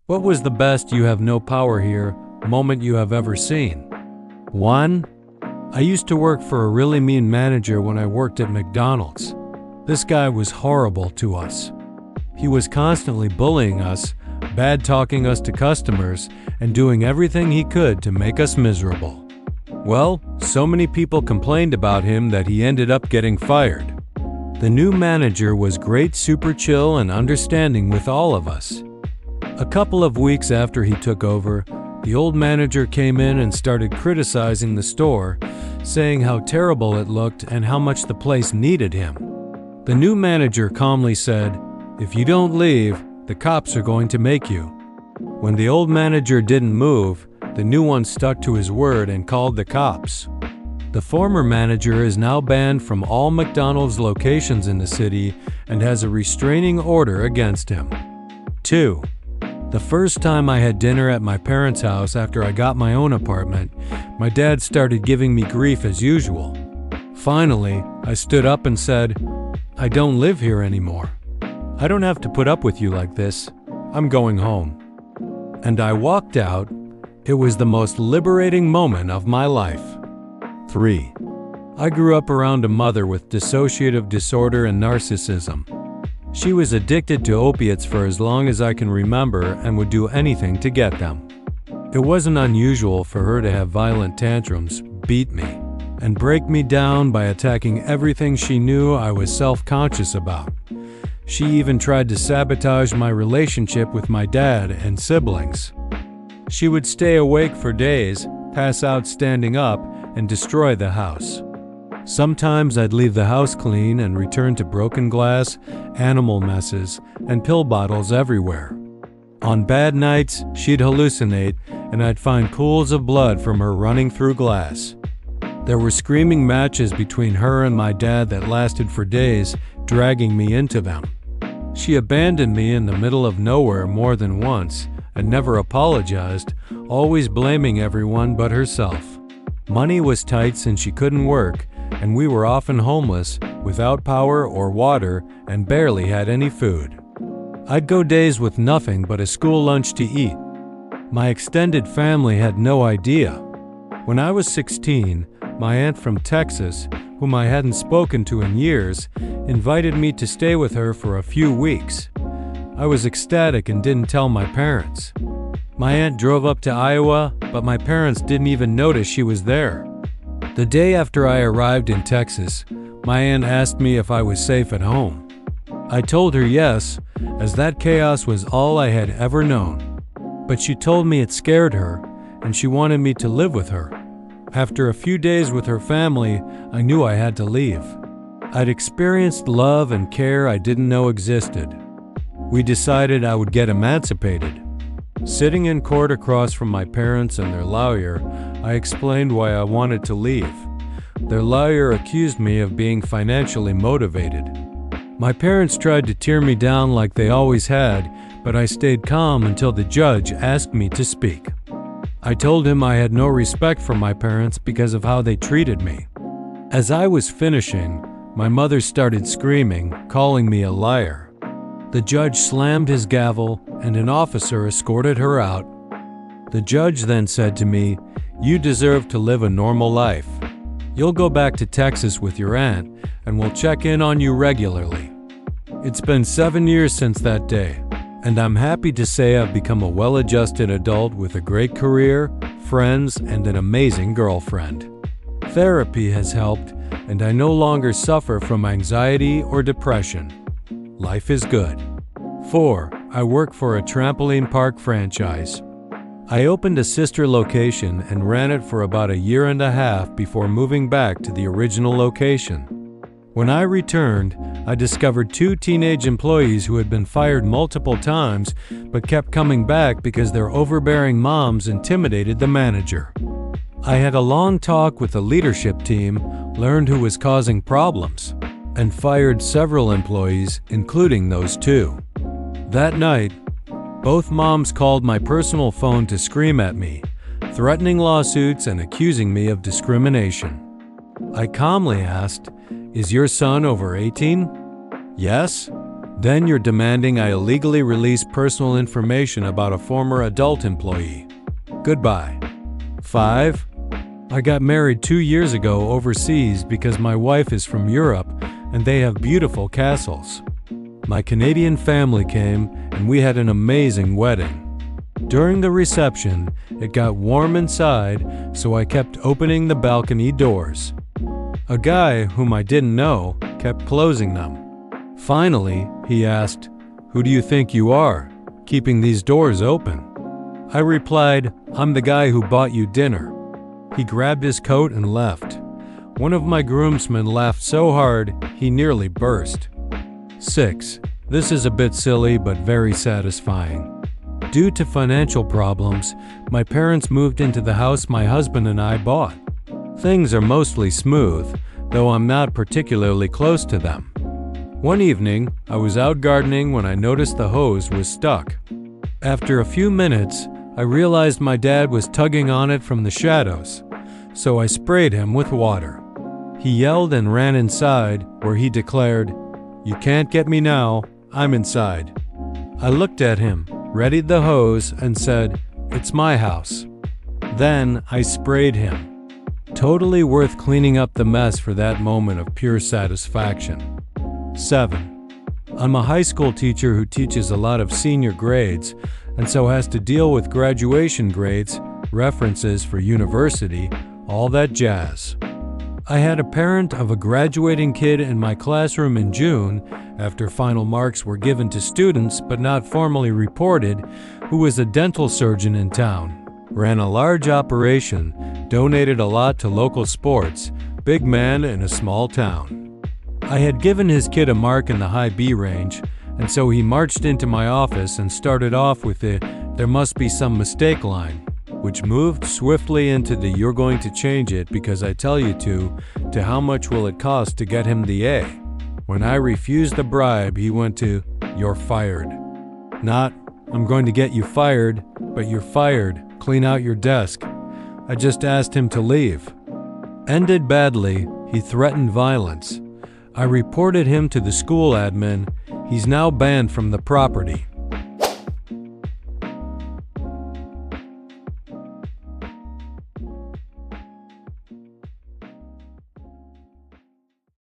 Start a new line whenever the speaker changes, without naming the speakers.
What was the best you have no power here moment you have ever seen? 1. I used to work for a really mean manager when I worked at McDonald's. This guy was horrible to us. He was constantly bullying us, bad-talking us to customers, and doing everything he could to make us miserable. Well, so many people complained about him that he ended up getting fired. The new manager was great, super chill and understanding with all of us. A couple of weeks after he took over, the old manager came in and started criticizing the store, saying how terrible it looked and how much the place needed him. The new manager calmly said, "If you don't leave, the cops are going to make you." When the old manager didn't move, the new one stuck to his word and called the cops. The former manager is now banned from all McDonald's locations in the city and has a restraining order against him. 2. The first time I had dinner at my parents' house after I got my own apartment, my dad started giving me grief as usual. Finally, I stood up and said, "I don't live here anymore. I don't have to put up with you like this. I'm going home." And I walked out. It was the most liberating moment of my life. 3. I grew up around a mother with dissociative disorder and narcissism. She was addicted to opiates for as long as I can remember and would do anything to get them. It wasn't unusual for her to have violent tantrums, beat me, and break me down by attacking everything she knew I was self-conscious about. She even tried to sabotage my relationship with my dad and siblings. She would stay awake for days, pass out standing up, and destroy the house. Sometimes I'd leave the house clean and return to broken glass, animal messes, and pill bottles everywhere. On bad nights, she'd hallucinate, and I'd find pools of blood from her running through glass. There were screaming matches between her and my dad that lasted for days, dragging me into them. She abandoned me in the middle of nowhere more than once and never apologized, always blaming everyone but herself. Money was tight since she couldn't work, and we were often homeless, without power or water, and barely had any food. I'd go days with nothing but a school lunch to eat. My extended family had no idea. When I was 16, my aunt from Texas, whom I hadn't spoken to in years, invited me to stay with her for a few weeks. I was ecstatic and didn't tell my parents. My aunt drove up to Iowa, but my parents didn't even notice she was there. The day after I arrived in Texas, my aunt asked me if I was safe at home. I told her yes, as that chaos was all I had ever known. But she told me it scared her, and she wanted me to live with her. After a few days with her family, I knew I had to leave. I'd experienced love and care I didn't know existed. We decided I would get emancipated. Sitting in court across from my parents and their lawyer, I explained why I wanted to leave. Their lawyer accused me of being financially motivated. My parents tried to tear me down like they always had, but I stayed calm until the judge asked me to speak. I told him I had no respect for my parents because of how they treated me. As I was finishing, my mother started screaming, calling me a liar. The judge slammed his gavel, and an officer escorted her out. The judge then said to me, "You deserve to live a normal life. You'll go back to Texas with your aunt, and we'll check in on you regularly." It's been 7 years since that day, and I'm happy to say I've become a well-adjusted adult with a great career, friends, and an amazing girlfriend. Therapy has helped, and I no longer suffer from anxiety or depression. Life is good. 4. I work for a trampoline park franchise. I opened a sister location and ran it for about a year and a half before moving back to the original location. When I returned, I discovered 2 teenage employees who had been fired multiple times but kept coming back because their overbearing moms intimidated the manager. I had a long talk with the leadership team, learned who was causing problems, and fired several employees, including those 2. That night, both moms called my personal phone to scream at me, threatening lawsuits and accusing me of discrimination. I calmly asked, "Is your son over 18? Yes? Then you're demanding I illegally release personal information about a former adult employee. Goodbye. 5. I got married 2 years ago overseas because my wife is from Europe and they have beautiful castles. My Canadian family came and we had an amazing wedding. During the reception, it got warm inside, so I kept opening the balcony doors. A guy whom I didn't know kept closing them. Finally, he asked, "Who do you think you are, keeping these doors open?" I replied, "I'm the guy who bought you dinner." He grabbed his coat and left. One of my groomsmen laughed so hard, he nearly burst. 6. This is a bit silly but very satisfying. Due to financial problems, my parents moved into the house my husband and I bought. Things are mostly smooth, though I'm not particularly close to them. One evening, I was out gardening when I noticed the hose was stuck. After a few minutes, I realized my dad was tugging on it from the shadows, so I sprayed him with water. He yelled and ran inside, where he declared, "You can't get me now, I'm inside." I looked at him, readied the hose, and said, "It's my house." Then I sprayed him. Totally worth cleaning up the mess for that moment of pure satisfaction. 7. I'm a high school teacher who teaches a lot of senior grades and so has to deal with graduation grades, references for university, all that jazz. I had a parent of a graduating kid in my classroom in June, after final marks were given to students but not formally reported, who was a dental surgeon in town, ran a large operation, donated a lot to local sports, big man in a small town. I had given his kid a mark in the high B range, and so he marched into my office and started off with the "there must be some mistake" line, which moved swiftly into the "you're going to change it because I tell you to "how much will it cost to get him the A." When I refused the bribe, he went to "you're fired." Not "I'm going to get you fired," but "you're fired, clean out your desk." I just asked him to leave. Ended badly, he threatened violence. I reported him to the school admin. He's now banned from the property.